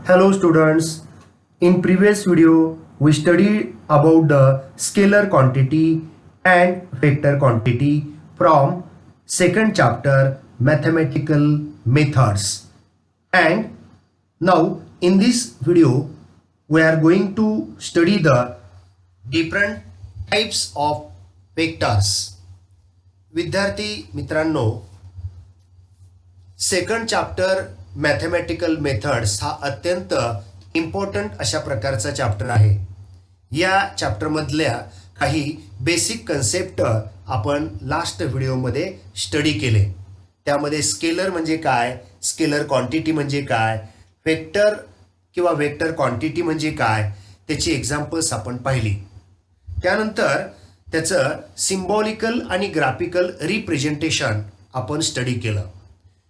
Hello students, in previous video we studied about the scalar quantity and vector quantity from second chapter mathematical methods. And now in this video we are going to study the different types of vectors. विद्यार्थी मित्रांनो, second chapter mathematical methods हा अत्यंत important अशा प्रकारचा chapter आहे. या चॅप्टरमधल्या काही basic concept आपण लास्ट व्हिडिओमध्ये स्टडी केले. त्यामध्ये स्केलर म्हणजे काय, स्केलर क्वांटिटी म्हणजे काय, वेक्टर किंवा वेक्टर क्वांटिटी म्हणजे काय, त्याची एक्झाम्पल्स आपण पाहिली. त्यानंतर त्याचं सिम्बॉलिकल आणि ग्राफिकल रिप्रेझेंटेशन आपण स्टडी केलं.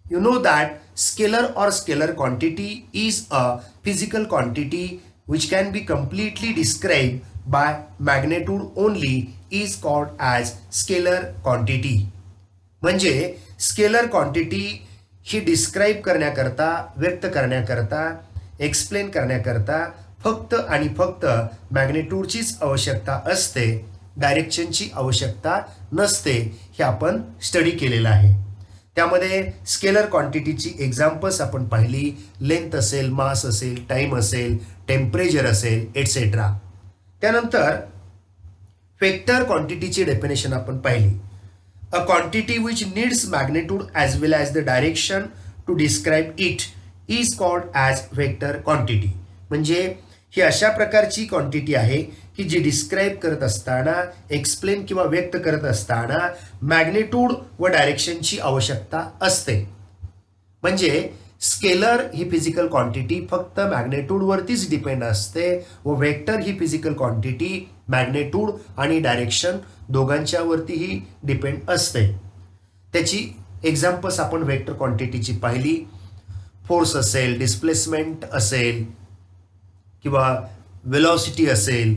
You know that scalar or scalar quantity is a physical quantity which can be completely described by magnitude only is called as scalar quantity. म्हणजे स्केलर क्वांटिटी ही describe करण्याकरता, व्यक्त करण्याकरता, explain करण्याकरता फक्त आणि फक्त मॅग्नेट्यूडचीच आवश्यकता असते, डायरेक्शनची आवश्यकता नसते. हे आपण स्टडी केलेलं आहे. त्यामध्ये स्केलर क्वांटिटीची एक्झाम्पल्स आपण पाहिली. लेंथ असेल, मास असेल, टाइम असेल, टेम्परेचर असेल, एटसेट्रा. त्यानंतर वेक्टर क्वांटिटीची डेफिनेशन आपण पाहिली. A quantity which needs magnitude as well as the direction to describe it is called as vector quantity. म्हणजे ही अशा प्रकारची क्वांटिटी आहे की जी डिस्क्राईब करत असताना, एक्सप्लेन किंवा व्यक्त करत असताना मॅग्नेट्यूड व डायरेक्शनची आवश्यकता असते. म्हणजे स्केलर ही फिजिकल क्वांटिटी फक्त मॅग्नेट्यूडवरतीच डिपेंड असते व वेक्टर ही फिजिकल क्वांटिटी मॅग्नेट्यूड आणि डायरेक्शन दोघांच्यावरतीही डिपेंड असते. त्याची एक्झाम्पल्स आपण वेक्टर क्वांटिटीची पाहिली. फोर्स असेल, डिस्प्लेसमेंट असेल किंवा वेलॉसिटी असेल,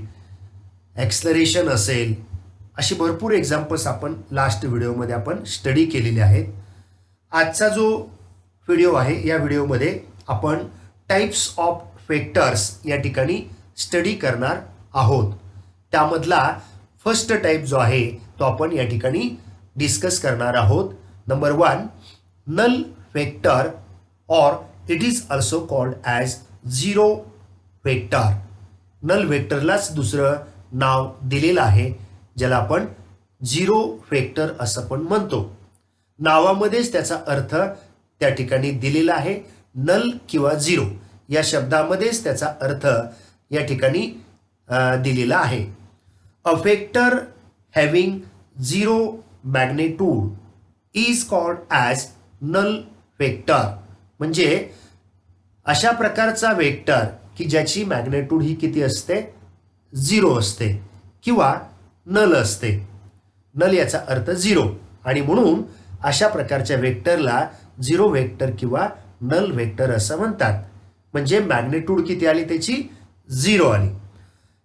ॲक्सलरेशन असेल, अशी भरपूर एक्झाम्पल्स आपण लास्ट व्हिडिओमध्ये आपण स्टडी केलेले आहेत. आजचा जो व्हिडिओ आहे, या व्हिडिओमध्ये आपण टाईप्स ऑफ वेक्टर्स या ठिकाणी स्टडी करणार आहोत. त्यामधला फर्स्ट टाईप जो आहे तो आपण या ठिकाणी डिस्कस करणार आहोत. Number 1, null vector or it is also called as zero vector. Null वेक्टरलाच दुसरं नाव दिलेलं आहे, ज्याला आपण झिरो वेक्टर असं पण म्हणतो. नावामध्येच त्याचा अर्थ त्या ठिकाणी दिलेला आहे. नल किंवा झिरो या शब्दामध्येच त्याचा अर्थ या ठिकाणी दिलेला आहे. A vector having zero magnitude is called as null vector. म्हणजे अशा प्रकारचा वेक्टर की ज्याची मॅग्नेट्यूड ही किती असते, झिरो असते किंवा नल असते. नल याचा अर्थ झिरो, आणि म्हणून अशा प्रकारच्या वेक्टरला झिरो वेक्टर किंवा नल वेक्टर असं म्हणतात. म्हणजे मॅग्नेट्यूड किती आली त्याची, झिरो आली.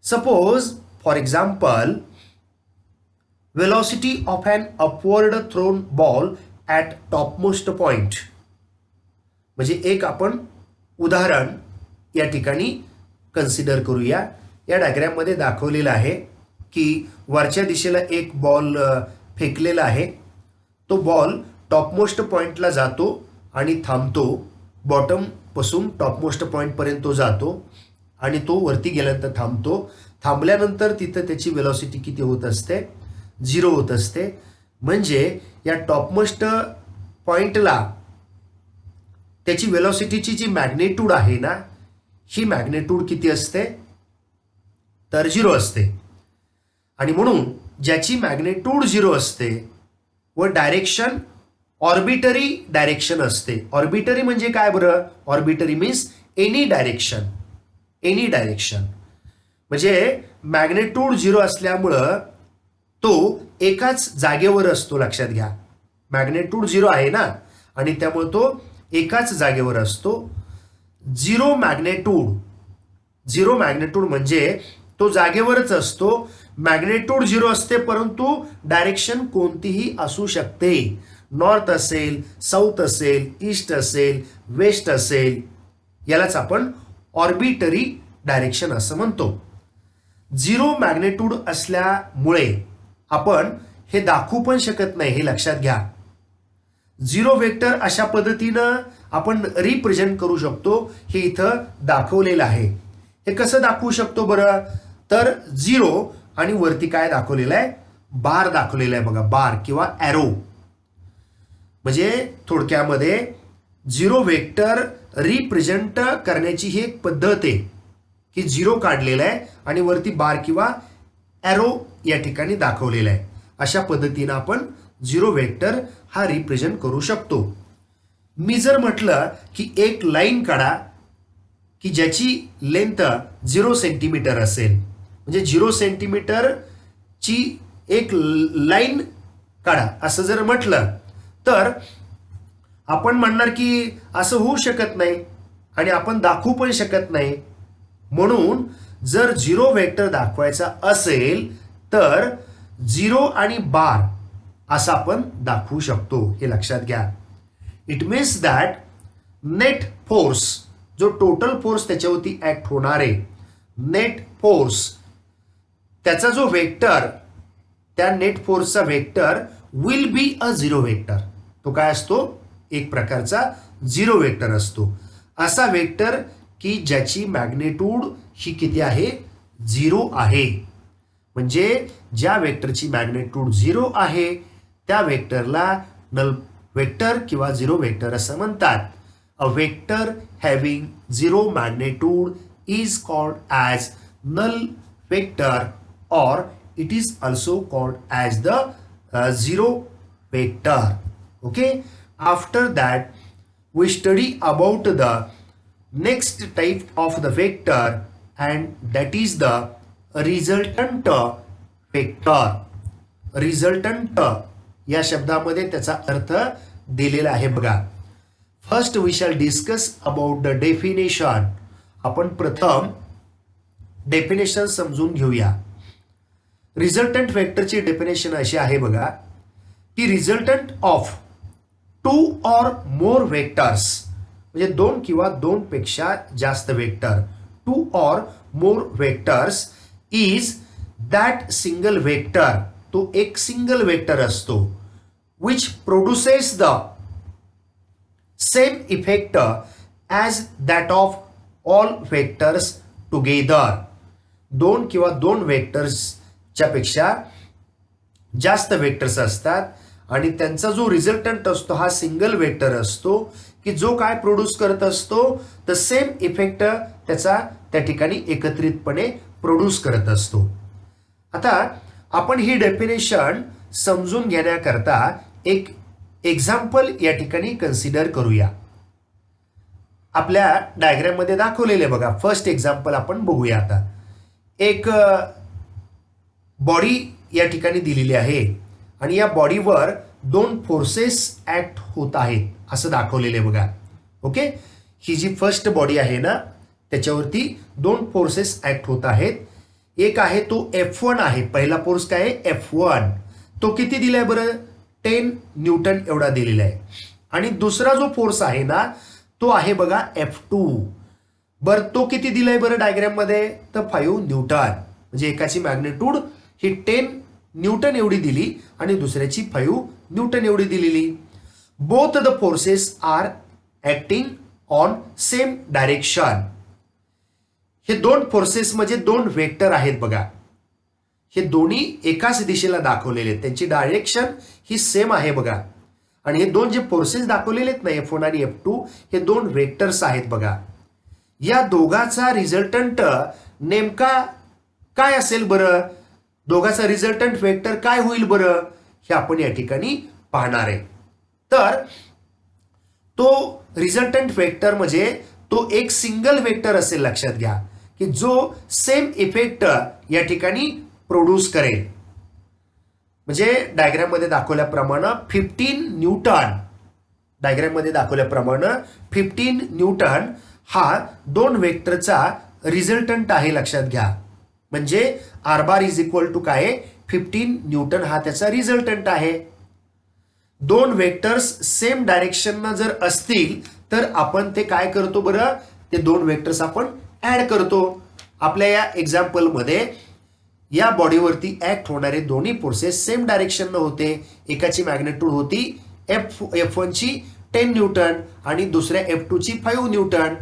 Suppose for example, velocity of an upward thrown ball at topmost point. म्हणजे एक आपण उदाहरण या ठिकाणी कन्सिडर करूया. या डायग्राममध्ये दाखवलेलं आहे की वरच्या दिशेला एक बॉल फेकलेला आहे. तो बॉल टॉपमोस्ट पॉईंटला जातो आणि थांबतो. बॉटमपासून टॉपमोस्ट पॉईंटपर्यंत तो जातो आणि तो वरती गेल्यानंतर थांबतो. थांबल्यानंतर तिथं त्याची वेलॉसिटी किती होत असते, झिरो होत असते. म्हणजे या टॉपमोस्ट पॉईंटला त्याची वेलॉसिटीची जी मॅग्नेट्यूड आहे ना, ही मॅग्नेट्यूड किती असते, तर झिरो असते. आणि म्हणून ज्याची मॅग्नेट्यूड झिरो असते व डायरेक्शन ऑर्बिटरी डायरेक्शन असते. ऑर्बिटरी म्हणजे काय बरं, arbitrary means any direction. Any direction म्हणजे मॅग्नेट्यूड झिरो असल्यामुळं तो एकाच जागेवर असतो. लक्षात घ्या, मॅग्नेट्यूड झिरो आहे ना, आणि त्यामुळे तो एकाच जागेवर असतो. झिरो मॅग्नेट्यूड म्हणजे तो जागेवरच असतो. मॅग्नेट्यूड झिरो असते, परंतु डायरेक्शन कोणतीही असू शकते. नॉर्थ असेल, साऊथ असेल, ईस्ट असेल, वेस्ट असेल, यालाच आपण ऑर्बिटरी डायरेक्शन असं म्हणतो. झिरो मॅग्नेट्यूड असल्यामुळे आपण हे दाखवू पण शकत नाही, हे लक्षात घ्या. झिरो वेक्टर अशा पद्धतीनं आपण रिप्रेझेंट करू शकतो, हे इथं दाखवलेलं आहे. हे कसं दाखवू शकतो बरं, तर झिरो आणि वरती काय दाखवलेलं आहे, बार दाखवलेला आहे बघा, बार किंवा ॲरो. म्हणजे थोडक्यामध्ये झिरो वेक्टर रिप्रेझेंट करण्याची ही एक पद्धत आहे की झिरो काढलेला आहे आणि वरती बार किंवा ॲरो या ठिकाणी दाखवलेला आहे. अशा पद्धतीनं आपण झिरो वेक्टर हा रिप्रेझेंट करू शकतो. मी जर म्हटलं की एक लाईन काढा की ज्याची लेंथ 0 सेंटीमीटर असेल, म्हणजे 0 सेंटीमीटरची एक लाईन काढा असं जर म्हटलं तर आपण म्हणणार की असं होऊ शकत नाही आणि आपण दाखवू पण शकत नाही. म्हणून जर झिरो वेक्टर दाखवायचा असेल तर झिरो आणि बार असं आपण दाखवू शकतो, हे लक्षात घ्या. It means that net force, जो टोटल फोर्स त्याच्यावरती ऍक्ट होणार आहे, नेट फोर्स त्याचा जो वेक्टर, त्या नेट फोर्सचा vector will be a zero vector. तो काय असतो, एक प्रकारचा झिरो वेक्टर असतो. असा वेक्टर की ज्याची मॅग्नेट्यूड ही किती आहे, झिरो आहे. म्हणजे ज्या वेक्टरची मॅग्नेट्यूड झिरो आहे त्या वेक्टरला नल वेक्टर किंवा झिरो वेक्टर असं म्हणतात. A vector having zero magnitude is called as null vector or it is also called as the zero vector. Okay, after that we study about the next type of the vector and that is the resultant vector. Resultant या शब्दामध्ये त्याचा अर्थ दिलेला आहे बघा. First we shall discuss about the definition. आपण प्रथम definition समजून घेऊया. रिझल्टंट वेक्टरची डेफिनेशन अशी आहे बघा की resultant of to or more vectors, म्हणजे दोन किंवा दोन पेक्षा जास्त vector, to or more vectors is that single vector, तो एक सिंगल वेक्टर असतो, which produces the same effect as that of all vectors together. दोन किंवा दोन वेक्टर्सच्या पेक्षा जास्त वेक्टर्स असतात आणि त्यांचा जो रिझल्टंट असतो हा सिंगल वेक्टर असतो की जो काय प्रोड्यूस करत असतो तर सेम इफेक्ट त्याचा त्या ठिकाणी एकत्रितपणे प्रोड्यूस करत असतो. आता आपण ही डेफिनेशन समजून घेण्याकरता एक एक्झाम्पल या ठिकाणी कन्सिडर करूया. आपल्या डायग्राम मध्ये दाखवलेले बघा. फर्स्ट एक्झाम्पल आपण बघूया. आता एक बॉडी या ठिकाणी दिलेली आहे आणि या बॉडीवर दोन फोर्सेस ऍक्ट होत आहेत असं दाखवलेले बघा. ओके, ही जी फर्स्ट बॉडी आहे ना त्याच्यावरती दोन फोर्सेस ऍक्ट होत आहेत. एक आहे तो F1 आहे. पहिला फोर्स काय आहे, F1. तो किती दिलाय बरं, 10 न्यूटन एवढा दिलेला आहे. आणि दुसरा जो फोर्स आहे ना तो आहे बघा F2. बर तो किती दिलाय बरं डायग्राम मध्ये, तर 5 न्यूटन. म्हणजे एकाची मॅग्नेट्यूड ही 10 न्यूटन एवढी दिली आणि दुसऱ्याची 5 न्यूटन एवढी दिलेली. Both the forces are acting on same direction. हे दोन फोर्सेस म्हणजे दोन वेक्टर आहेत बघा. हे दोन्ही एकाच दिशेला दाखवलेले आहेत, त्यांची डायरेक्शन ही सेम आहे बघा. आणि हे दोन जे फोर्सेस दाखवलेले आहेत ना F1 आणि F2 हे दोन वेक्टर्स आहेत बघा. या दोघाचा रिझल्टंट नेमका काय असेल बरं, दोघाचा रिझल्टंट वेक्टर काय होईल बरं, हे आपण या ठिकाणी पाहणार आहे. तर तो रिझल्टंट वेक्टर म्हणजे तो एक सिंगल वेक्टर असेल, लक्षात घ्या, की जो सेम इफेक्ट या ठिकाणी प्रोड्यूस करेल. म्हणजे डायग्राम मध्ये दाखवल्याप्रमाणे 15 न्यूटन, डायग्राम मध्ये दाखवल्याप्रमाणे 15 न्यूटन हा दोन वेक्टरचा रिझल्टंट आहे, लक्षात घ्या. म्हणजे R bar is equal to काय, 15 न्यूटन हा त्याचा रिझल्टंट आहे. दोन वेक्टर्स सेम डायरेक्शन जर असतील तर आपण ते काय करतो बरं, ते दोन वेक्टर्स आपण ऍड करतो. आपल्या या एक्झाम्पलमध्ये या बॉडीवरती ऍक्ट होणारे दोन्ही फोर्सेस सेम डायरेक्शन होते. एकाची मॅग्नेट्यूड होती F1 ची 10 न्यूटन आणि दुसऱ्या F2 ची 5 न्यूटन.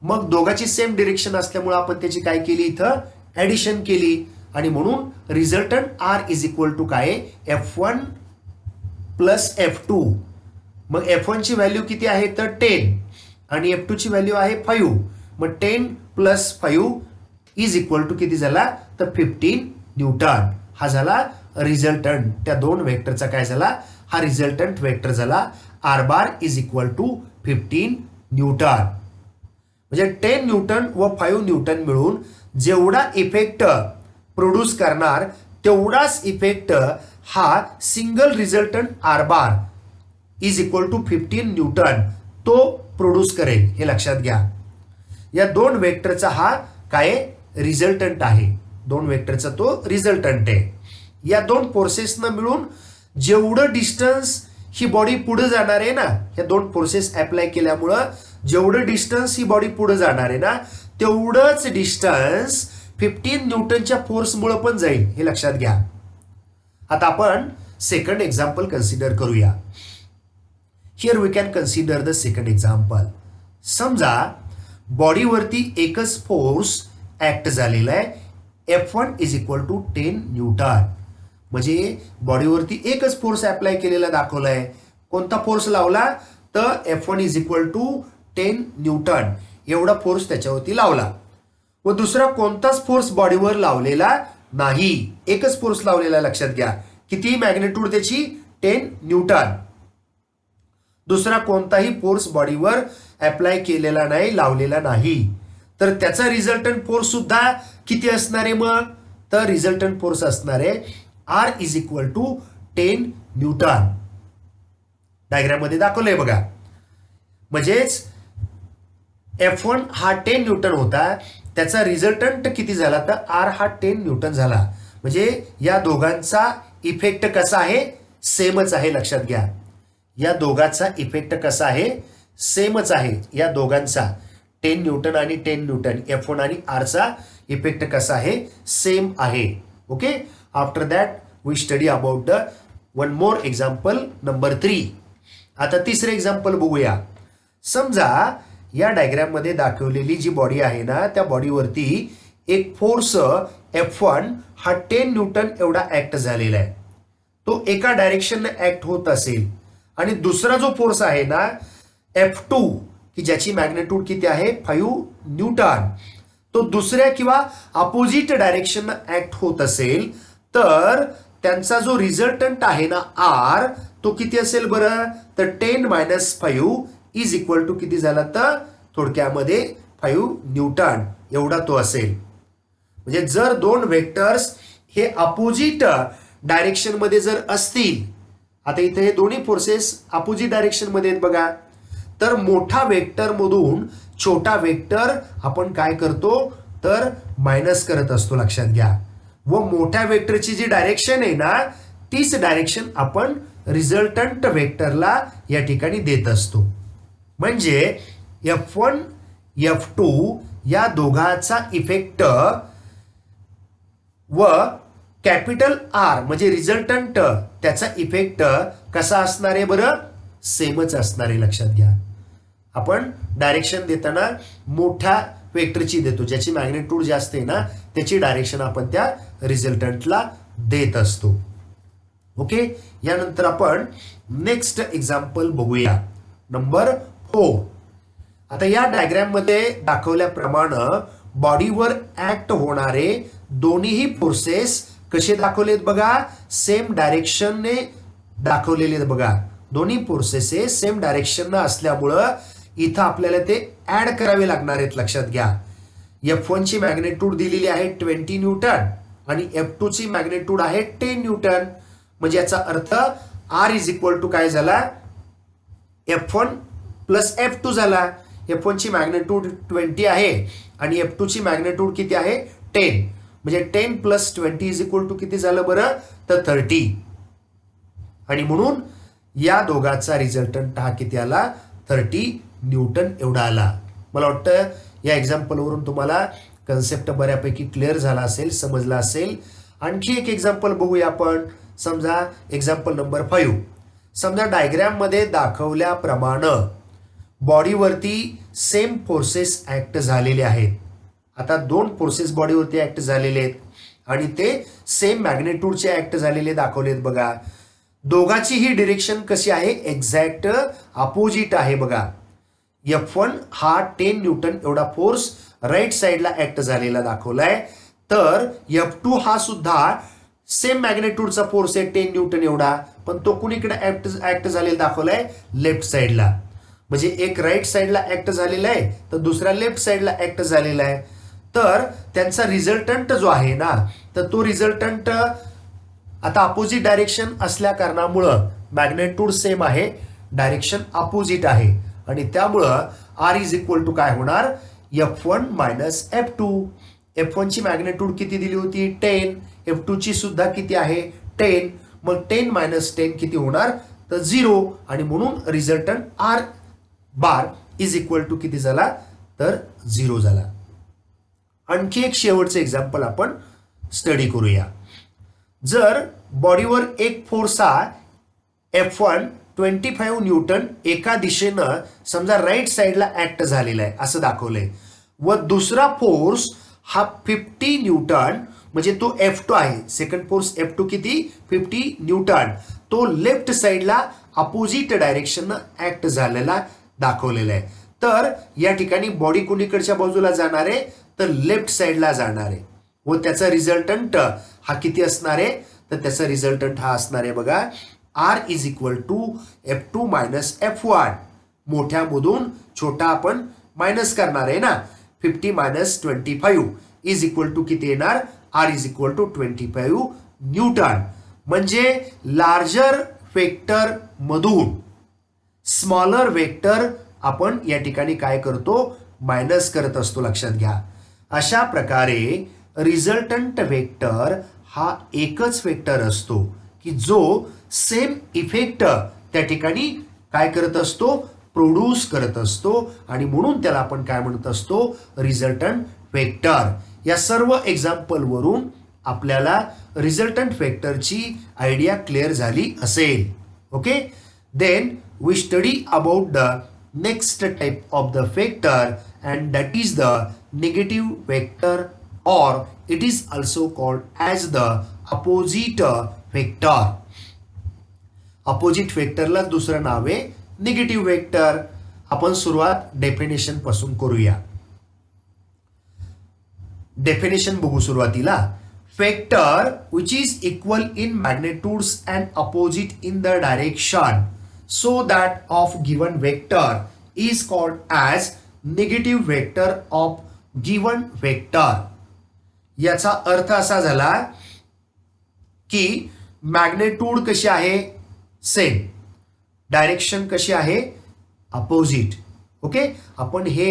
मग दोघांची सेम डिरेक्शन असल्यामुळे आपण त्याची काय केली, इथं ऍडिशन केली आणि म्हणून resultant R is equal to काय, F1 प्लस F2. मग F1 ची व्हॅल्यू किती आहे तर 10 आणि F2 ची व्हॅल्यू आहे 5. मग 10 प्लस 5 इज इक्वल टू किती झाला तर 15 न्यूटन. हा झाला रिझल्टंट. त्या दोन वेक्टरचा काय झाला, हा रिझल्टंट वेक्टर झाला. R bar is equal to 15 newton. म्हणजे 10 न्यूटन व 5 न्यूटन मिळून जेवढा इफेक्ट प्रोड्यूस करणार तेवढाच इफेक्ट हा single resultant R bar is equal to 15 newton तो प्रोड्यूस करेल. हे लक्षात घ्या. या दोन वेक्टरचा हा काय रिझल्टंट आहे. दोन वेक्टरचा तो रिझल्टंट आहे. या दोन फोर्सेसना मिळून जेवढं डिस्टन्स ही बॉडी पुढे जाणार आहे ना, या दोन फोर्सेस अप्लाय केल्यामुळं जेवढं डिस्टन्स ही बॉडी पुढे जाणार आहे ना, तेवढंच डिस्टन्स 15 न्यूटनच्या फोर्समुळे पण जाईल. हे लक्षात घ्या. आता आपण सेकंड एक्झाम्पल कन्सिडर करूया. Here we can consider the second example. समजा बॉडीवरती एकच फोर्स ऍक्ट झालेला आहे. F1 is equal to 10 Newton. म्हणजे बॉडीवरती एकच फोर्स अप्लाय केलेला दाखवलाय. कोणता फोर्स लावला तर F1 is equal to 10 newton एवढा फोर्स त्याच्यावरती लावला. व दुसरा कोणताच फोर्स बॉडीवर लावलेला नाही. एकच फोर्स लावलेला. लक्षात घ्या. किती मॅग्नेट्यूड त्याची 10 न्यूटन. दुसरा कोणताही फोर्स बॉडीवर अप्लाय केलेला नाही, लावलेला नाही. तर त्याचा रिझल्टंट फोर्स सुद्धा किती असणार आहे मग तर रिझल्टंट फोर्स असणार आहे R is equal to 10 newton. Diagram मध्ये दाखवलंय बघा. म्हणजेच F1 हा 10 न्यूटन होता, त्याचा रिझल्टंट किती झाला तर R हा 10 न्यूटन झाला. म्हणजे या दोघांचा इफेक्ट कसा आहे, सेमच आहे. लक्षात घ्या. या दोघांचा इफेक्ट कसा आहे, सेमच आहे. या दोघांचा 10 न्यूटन आणि 10 न्यूटन F1 आणि R चा इफेक्ट कसा आहे, सेम आहे. Okay. After that we study about the one more example number 3. आता तिसरे एक्झाम्पल बघूया. समजा या डायग्राम मध्ये दाखवलेली जी बॉडी आहे ना, त्या बॉडीवरती एक फोर्स F1 हा 10 न्यूटन एवढा ऍक्ट झालेला आहे. तो एका डायरेक्शनने ऍक्ट होत असेल आणि दुसरा जो फोर्स आहे ना F2 की ज्याची मॅग्नेट्यूड किती आहे 5 न्यूटन, तो दुसऱ्या किंवा अपोजिट डायरेक्शन ऍक्ट होत असेल तर त्यांचा जो रिझल्टंट आहे ना R तो किती असेल बरं तर 10 मायनस 5 इज इक्वल टू किती झाला तर थोडक्यामध्ये 5 न्यूटन एवढा तो असेल. म्हणजे जर दोन वेक्टर्स हे अपोजिट डायरेक्शन मध्ये जर असतील, आता इथे हे दोन्ही फोर्सेस अपोजिट डायरेक्शन मध्ये आहेत बघा, तर मोठा वेक्टर मधून छोटा वेक्टर आपण काय करतो तर मायनस करत असतो. लक्षात घ्या. व मोठ्या वेक्टरची जी डायरेक्शन आहे ना, तीच डायरेक्शन आपण रिझल्टंट वेक्टरला या ठिकाणी देत असतो. म्हणजे F1 F2 या दोघांचा इफेक्ट व कॅपिटल R म्हणजे रिझल्टंट त्याचा इफेक्ट कसा असणार आहे बरं, सेमच असणार आहे. लक्षात घ्या. आपण डायरेक्शन देताना मोठ्या वेक्टरची देतो, ज्याची मॅग्नेट्यूड जास्त आहे ना त्याची डायरेक्शन आपण त्या रिझल्टंटला देत असतो. ओके. यानंतर आपण नेक्स्ट एक्झाम्पल बघूया नंबर 4. आता या डायग्राम मध्ये दाखवल्याप्रमाणे बॉडीवर ऍक्ट होणारे दोन्हीही फोर्सेस कसे दाखवलेत बघा, सेम डायरेक्शनने दाखवलेले आहेत बघा. दोन्ही फोर्सेस हे सेम डायरेक्शन असल्यामुळं इथं आपल्याला ते ऍड करावे लागणार आहेत. लक्षात घ्या. F1 ची मॅग्नेट्यूड दिलेली आहे 20 न्यूटन आणि F2 ची मॅग्नेट्यूड आहे 10 न्यूटन. म्हणजे याचा अर्थ R इज इक्वल टू काय झाला F1 प्लस F2 झाला. F1 ची मॅग्नेट्यूड 20 आहे आणि F2 ची मॅग्नेट्यूड किती आहे 10. म्हणजे 10 प्लस 20 इज इक्वल टू किती झालं बरं तर 30. आणि म्हणून या दोघांचा रिझल्टंट हा किती आला 30 न्यूटन एवढा आला. मला वाटतं या एक्झाम्पलवरून तुम्हाला कन्सेप्ट बऱ्यापैकी क्लिअर झाला असेल, समजला असेल. आणखी एक एक्झाम्पल बघूया आपण. समजा एक्झाम्पल नंबर 5. समजा डायग्रॅममध्ये दाखवल्याप्रमाणे बॉडीवरती सेम फोर्सेस ॲक्ट झालेले आहेत. आता 2 फोर्सेस बॉडीवरती ॲक्ट झालेले आहेत आणि ते सेम मॅग्नेट्यूडचे ॲक्ट झालेले दाखवलेत बघा. दोघांचीही डिरेक्शन कशी आहे? एक्झॅक्ट अपोजिट आहे बघा. F1 हा 10 न्यूटन एवढा फोर्स राईट साईडला ॲक्ट झालेला दाखवलाय, तर F2 हा सुद्धा सेम मॅग्नेट्यूडचा फोर्स आहे 10 न्यूटन एवढा, पण तो कुणीकडे ॲक्ट झालेला दाखवलाय? लेफ्ट साईडला. म्हणजे एक राईट साईडला ॲक्ट झालेला आहे तर दुसरा लेफ्ट साईडला ॲक्ट झालेला आहे. तर त्यांचा रिझल्टंट जो आहे ना, तर तो रिझल्टंट आता अपोजिट डायरेक्शन असल्या कारणामुळं मॅग्नेट्यूड सेम आहे, डायरेक्शन अपोजिट आहे आणि त्यामुळं R इज इक्वल टू काय होणार? F1 minus F2. F1 ची मॅग्नेट्यूड किती दिली होती? 10. F2 ची सुद्धा किती आहे? 10. मग 10 मायनस 10 किती होणार? तर 0. आणि म्हणून resultant R bar is equal to किती झाला? तर 0 झाला. आणखी एक शेवटचं एक्झाम्पल आपण स्टडी करूया. जर बॉडीवर एक फोर्स हा F1 25 न्यूटन एका दिशेनं समजा राईट साईडला ऍक्ट झालेला आहे असं दाखवलंय, व दुसरा फोर्स हा 50 न्यूटन म्हणजे तो F2 आहे. सेकंड फोर्स F2 किती? 50 न्यूटन. तो लेफ्ट साईडला अपोजिट डायरेक्शननं ऍक्ट झालेला दाखवलेला आहे. तर या ठिकाणी बॉडी कुणीकडच्या बाजूला जाणार आहे? तर लेफ्ट साईडला जाणार आहे. व त्याचा रिझल्टंट हा किती असणार आहे? तर त्याचा रिझल्टंट हा असणार आहे बघा, R is equal to F2 minus F1. मोठ्यामधून छोटा आपण मायनस करणार आहे ना. 50 मायनस 25 इज इक्वल टू किती येणार? R is equal to 25 newton. म्हणजे लार्जर वेक्टर मधून स्मॉलर वेक्टर आपण या ठिकाणी काय करतो? मायनस करत असतो, लक्षात घ्या. अशा प्रकारे रिझल्टंट वेक्टर हा एकच वेक्टर असतो की जो सेम इफेक्ट त्या ठिकाणी काय करत असतो? प्रोड्यूस करत असतो आणि म्हणून त्याला आपण काय म्हणत असतो? Resultant vector. या सर्व एक्झाम्पल वरून आपल्याला रिझल्टंट वेक्टरची आयडिया क्लिअर झाली असेल. Okay, then we study about the next type of the vector, and that is the negative vector, or it is also called as the opposite vector. Opposite vector ला दुसरं नाव आहे negative vector. आपण सुरुवात definition पासून करूया. Definition बघू सुरुवातीला. Vector which is equal in magnitudes and opposite in the direction so that of given vector is called as negative vector of given vector. याचा अर्थ असा झाला की मॅग्नेट्यूड कशी आहे? सेम. डायरेक्शन कशी आहे? अपोजिट. ओके, आपण हे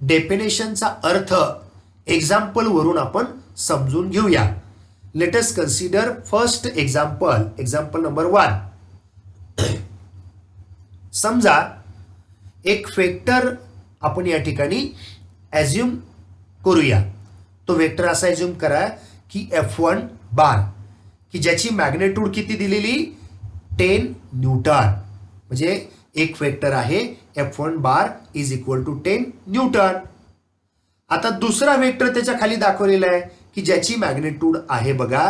डेफिनेशनचा अर्थ एक्झाम्पल वरून आपण समजून घेऊया. Let us consider first example. Example number 1. समजा एक वेक्टर आपण या ठिकाणी ॲज्युम करूया. तो वेक्टर असा ॲज्युम करा की F1 बार, की ज्याची मॅग्नेट्यूड किती दिलेली? 10 न्यूटन. म्हणजे एक वेक्टर आहे F1 bar is equal to 10 newton. आता दुसरा वेक्टर त्याच्या खाली दाखवलेला आहे की ज्याची मॅग्नेट्यूड आहे बघा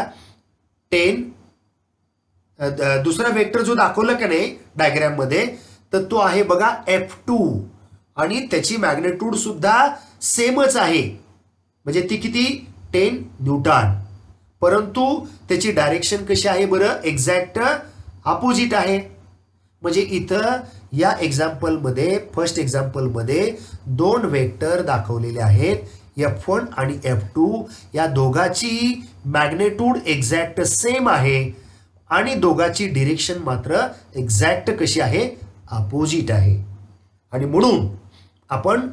10. दुसरा वेक्टर जो दाखवला का नाही डायग्राम मध्ये, तर तो आहे बघा F2 आणि त्याची मॅग्नेट्यूड सुद्धा सेमच आहे. म्हणजे ती किती? 10 न्यूटन. परंतु त्याची डायरेक्शन कशी आहे बरं? एक्झॅक्ट अपोजिट आहे. म्हणजे इथं या एक्झाम्पलमध्ये, फर्स्ट एक्झाम्पलमध्ये 2 वेक्टर दाखवलेले आहेत, F1 आणि F2. या दोघाची मॅग्नेट्यूड एक्झॅक्ट सेम आहे आणि दोघाची डिरेक्शन मात्र एक्झॅक्ट कशी आहे? अपोजिट आहे. आणि म्हणून आपण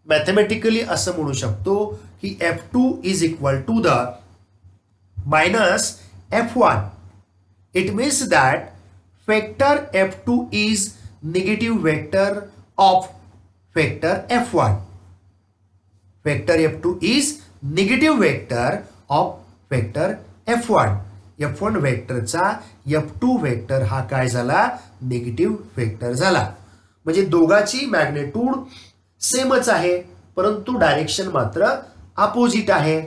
मॅथमॅटिकली असं म्हणू शकतो की F2 is equal to the minus F1. It means that vector F2 is negative vector of vector F1. Vector F2 is negative vector of vector F1. F1 वेक्टरचा F2 वेक्टर हा काय झाला, निगेटिव्ह वेक्टर झाला. म्हणजे दोघाची magnitude सेमच आहे परंतु direction मात्र अपोजिट आहे.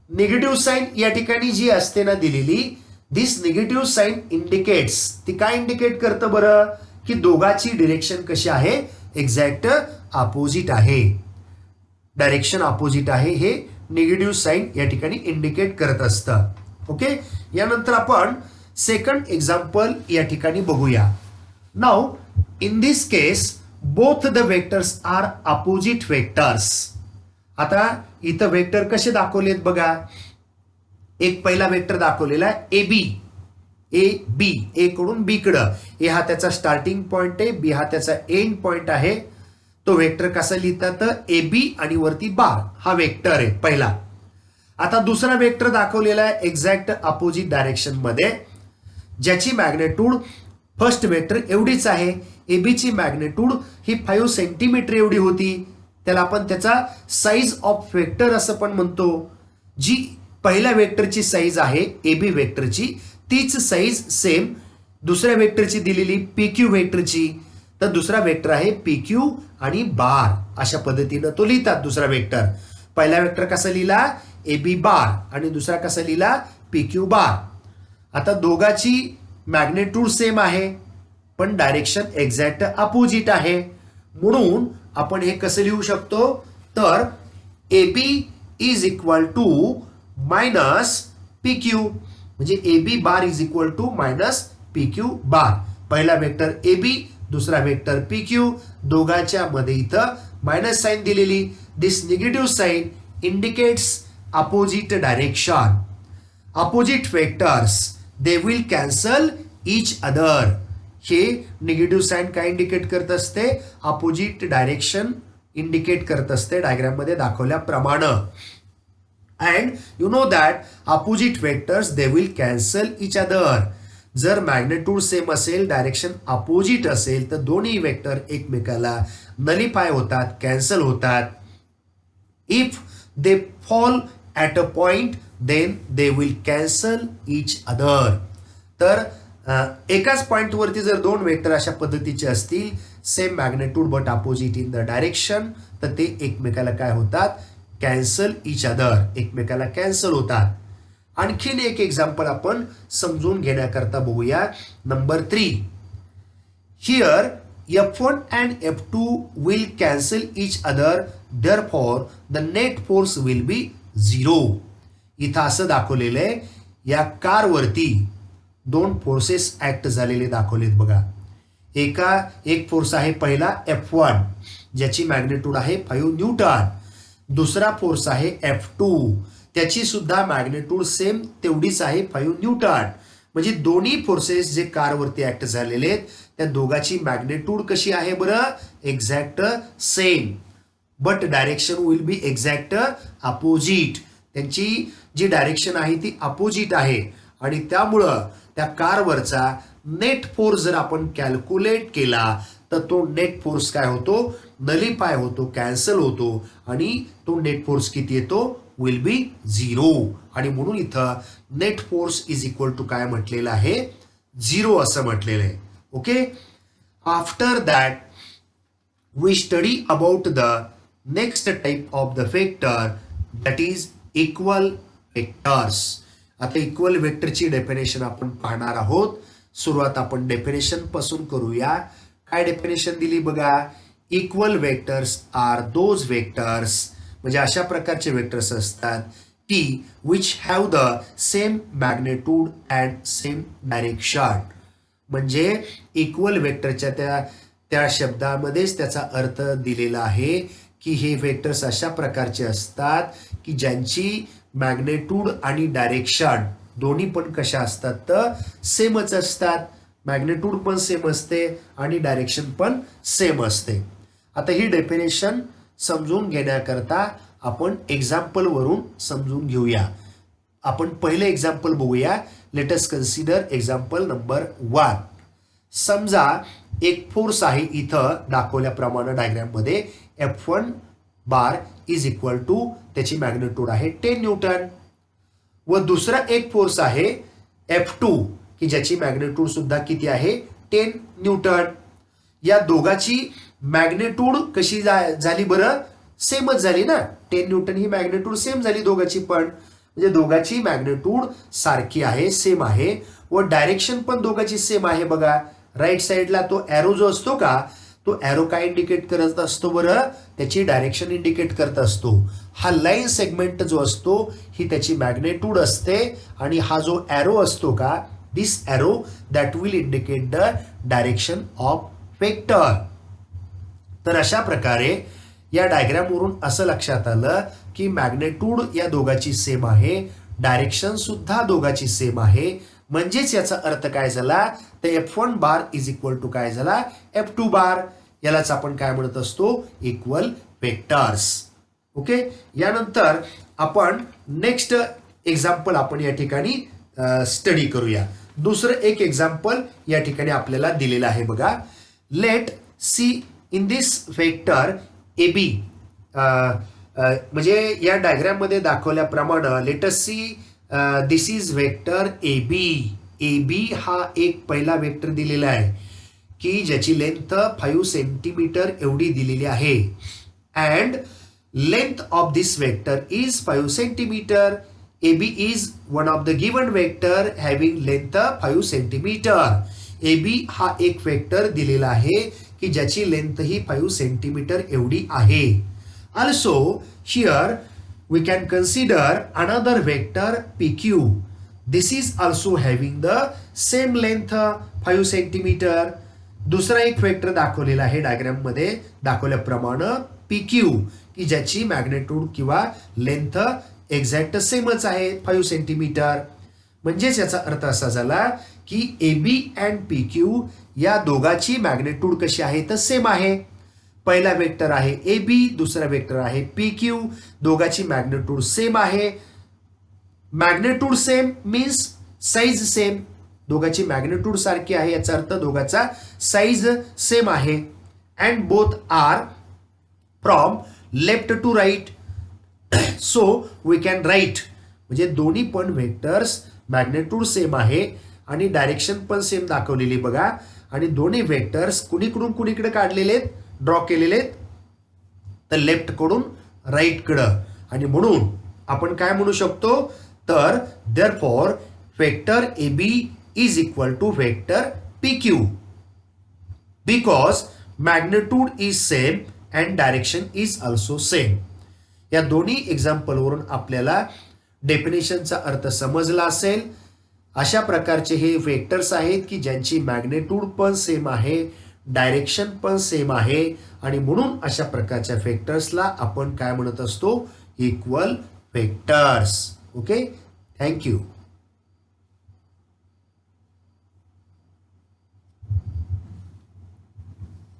निगेटिव्ह साइन या ठिकाणी जी असते ना दिलेली, दिस निगेटिव्ह साइन इंडिकेट्स, ती काय इंडिकेट करतं बरं, की दोघाची डिरेक्शन कशी आहे, एक्झॅक्ट अपोजिट आहे. डायरेक्शन अपोजिट आहे हे निगेटिव्ह साइन या ठिकाणी इंडिकेट करत असतं. ओके, यानंतर आपण सेकंड एक्झाम्पल या ठिकाणी बघूया. Now in this case both the vectors are opposite vectors. आता इथं वेक्टर कसे दाखवलेत बघा. एक पहिला वेक्टर दाखवलेला आहे ए बी, ए बी, ए कडून बी कडं. ए हा त्याचा स्टार्टिंग पॉइंट आहे, बी हा त्याचा एंड पॉइंट आहे. तो वेक्टर कसा लिहितात, ए बी आणि वरती बार हा वेक्टर आहे पहिला. आता दुसरा वेक्टर दाखवलेला आहे एक्झॅक्ट अपोजिट डायरेक्शन मध्ये, ज्याची मॅग्नेट्यूड फर्स्ट वेक्टर एवढीच आहे. ए बी ची मॅग्नेट्यूड ही 5 सेंटीमीटर एवढी होती. त्याला आपण त्याचा साईज ऑफ वेक्टर असं पण म्हणतो. जी पहिल्या वेक्टरची साईज आहे ए बी वेक्टरची, तीच साईज सेम दुसऱ्या वेक्टरची दिलेली पी क्यू वेक्टरची. तर दुसरा वेक्टर आहे पी क्यू आणि बार, अशा पद्धतीनं तो लिहितात दुसरा वेक्टर. पहिला वेक्टर कसा लिहिला, ए बी बार, आणि दुसरा कसा लिहिला, पी क्यू बार. आता दोघाची मॅग्नेट्यूड सेम आहे पण डायरेक्शन एक्झॅक्ट अपोजिट आहे. म्हणून आपण हे कसं लिहू शकतो, तर a B is equal to minus p q, म्हणजे a b bar is equal to minus p q bar. पहिला वेक्टर ए बी, दुसरा वेक्टर पी क्यू, दोघांच्या मध्ये इथं मायनस साइन दिलेली. This negative sign indicates opposite direction. Opposite vectors they will cancel each other. हे negative sign काय indicate करत असते, अपोजिट डायरेक्शन इंडिकेट करत असते डायग्राम मध्ये दाखवल्याप्रमाणे. And you know that opposite vectors they will cancel each other. जर magnitude same असेल, डायरेक्शन अपोजिट असेल, तर दोन्ही वेक्टर एकमेकाला नलिफाय होतात, कॅन्सल होतात. If they fall at a point then they will cancel each other. तर एकाच पॉइंट वरती जर दोन वेक्टर अशा पद्धतीचे असतील, same magnitude but opposite in the direction, तर ते एकमेकाला काय होतात, कॅन्सल इच अदर, एकमेकाला कॅन्सल होतात. आणखीन एक एक्झाम्पल आपण समजून घेण्याकरता बघूया. Number 3. Here F1 and F2 will cancel each other, therefore the net force will be 0. इथं असं दाखवलेलं आहे, या कारवरती दोन फोर्सेस ऍक्ट झालेले दाखवलेत बघा. एक फोर्स आहे पहिला F1, ज्याची मॅग्नेट्यूड आहे 5 न्यूटन. दुसरा फोर्स आहे F2, त्याची सुद्धा मॅग्नेट्यूड सेम तेवढीच आहे 5 न्यूटन. म्हणजे दोन्ही फोर्सेस जे कारवरती ऍक्ट झालेले आहेत त्या दोघाची मॅग्नेट्यूड कशी आहे बरं, exact same, but direction will be exact opposite. त्यांची जी डायरेक्शन आहे ती अपोजिट आहे आणि त्यामुळं त्या कारवरचा नेट फोर्स जर आपण कॅल्क्युलेट केला तर तो नेट फोर्स काय होतो, नलिफाय होतो, कॅन्सल होतो आणि तो नेट फोर्स किती येतो, विल बी 0. आणि म्हणून इथं net force is equal to काय म्हटलेलं आहे, 0 असं म्हटलेलं आहे. Okay, after that we study about the next type of the vector, that is equal vectors. आता इक्वल वेक्टरची डेफिनेशन आपण पाहणार आहोत. सुरुवात आपण डेफिनेशन पासून करूया. काय डेफिनेशन दिली बघा, equal vectors are those vectors, म्हणजे अशा प्रकारचे वेक्टर्स असतात की which have the same magnitude and same direction. म्हणजे इक्वल वेक्टरच्या त्या शब्दामध्येच त्याचा अर्थ दिलेला आहे की हे वेक्टर्स अशा प्रकारचे असतात की ज्यांची मॅग्नेट्यूड आणि डायरेक्शन दोन्ही पण कशा असतात तर सेमच असतात. मॅग्नेट्यूड पण सेम असते आणि डायरेक्शन पण सेम असते. आता ही डेफिनेशन समजून घेण्याकरता आपण एक्झाम्पल वरून समजून घेऊया. आपण पहिले एक्झाम्पल बघूया. Let us consider example number 1. समजा एक फोर्स आहे इथं दाखवल्याप्रमाणे डायग्राम मध्ये F1 bar is equal to त्याची मॅग्निट्यूड आहे 10 न्यूटन. व दुसरा एक फोर्स आहे F2 की ज्याची मॅग्निट्यूड सुद्धा किती आहे 10 न्यूटन. या दोघाची मॅग्निट्यूड कशी झाली बरं, सेमच झाली ना. 10 न्यूटन ही मॅग्निट्यूड सेम झाली दोघाची पण, म्हणजे दोघाची मॅग्निट्यूड सारखी आहे, सेम आहे. व डायरेक्शन पण दोघाची सेम आहे. बघा राईट साईडला तो एरो जो असतो का, तो एरो काय इंडिकेट करत असतो बरं, त्याची डायरेक्शन इंडिकेट करत असतो. हा लाईन सेगमेंट जो असतो ही त्याची मॅग्निट्यूड असते आणि हा जो एरो असतो का, this arrow that will indicate the direction of vector. तर अशा प्रकारे या डायग्राम वरून असं लक्षात आलं की मॅग्निट्यूड या दोघाची सेम आहे, डायरेक्शन सुद्धा दोघाची सेम आहे. म्हणजेच याचा अर्थ काय झाला, तर F1 bar is equal to काय झाला F2 बार. यालाच आपण काय म्हणत असतो, इक्वल वेक्टर्स. ओके. यानंतर आपण नेक्स्ट एक्झाम्पल आपण या ठिकाणी स्टडी करूया. दुसरं एक एक्झाम्पल या ठिकाणी आपल्याला दिलेलं आहे बघा. Let see in this vector A B, म्हणजे या डायग्राम मध्ये दाखवल्याप्रमाणे let us see this is vector A B. A B हा एक पहिला वेक्टर दिलेला आहे की ज्याची लेंथ 5 सेंटीमीटर एवढी दिलेली आहे. And length of this vector is 5 centimetre. A B is one of the given vector having length 5 centimetre. A B हा एक वेक्टर दिलेला आहे की ज्याची लेंथ ही 5 सेंटीमीटर एवढी आहे. Also here we can consider another vector PQ. This is also having the same length 5 centimeter. दुसरा एक वेक्टर दाखवलेला आहे डायग्राम मध्ये दाखवल्याप्रमाणे PQ की ज्याची मॅग्निट्यूड किंवा लेंथ एक्झॅक्ट सेमच आहे 5 सेंटीमीटर. म्हणजेच याचा अर्थ असा झाला की AB अँड PQ या दोघाची मॅग्निट्यूड कशी आहे तर सेम आहे. पहिला वेक्टर आहे ए बी, दुसरा वेक्टर आहे पी क्यू. दोघाची मॅग्निट्यूड सेम आहे. Magnitude same means size same. दोघाची मॅग्निट्यूड सारखी आहे याचा अर्थ दोघाचा साईज सेम आहे. And both are from left to right. So we can write, म्हणजे दोन्ही पण वेक्टर्स मॅग्निट्यूड सेम आहे आणि डायरेक्शन पण सेम दाखवलेली बघा. आणि दोन्ही वेक्टर्स कुणीकडून कुणीकडे काढलेले आहेत, ड्रॉ केलेले आहेत, तर लेफ्ट कडून राईट कडं. आणि म्हणून आपण काय म्हणू शकतो, तर therefore vector A B is equal to vector P Q because magnitude is same and direction is also same. या दोन्ही एक्झाम्पल वरून आपल्याला डेफिनेशनचा अर्थ समजला असेल. अशा प्रकारचे हे वेक्टर्स आहेत की ज्यांची मॅग्निट्यूड पण सेम आहे, डायरेक्शन पण सेम आहे आणि म्हणून अशा प्रकारच्या वेक्टर्सला आपण काय म्हणत असतो, इक्वल वेक्टर्स. Okay, thank you.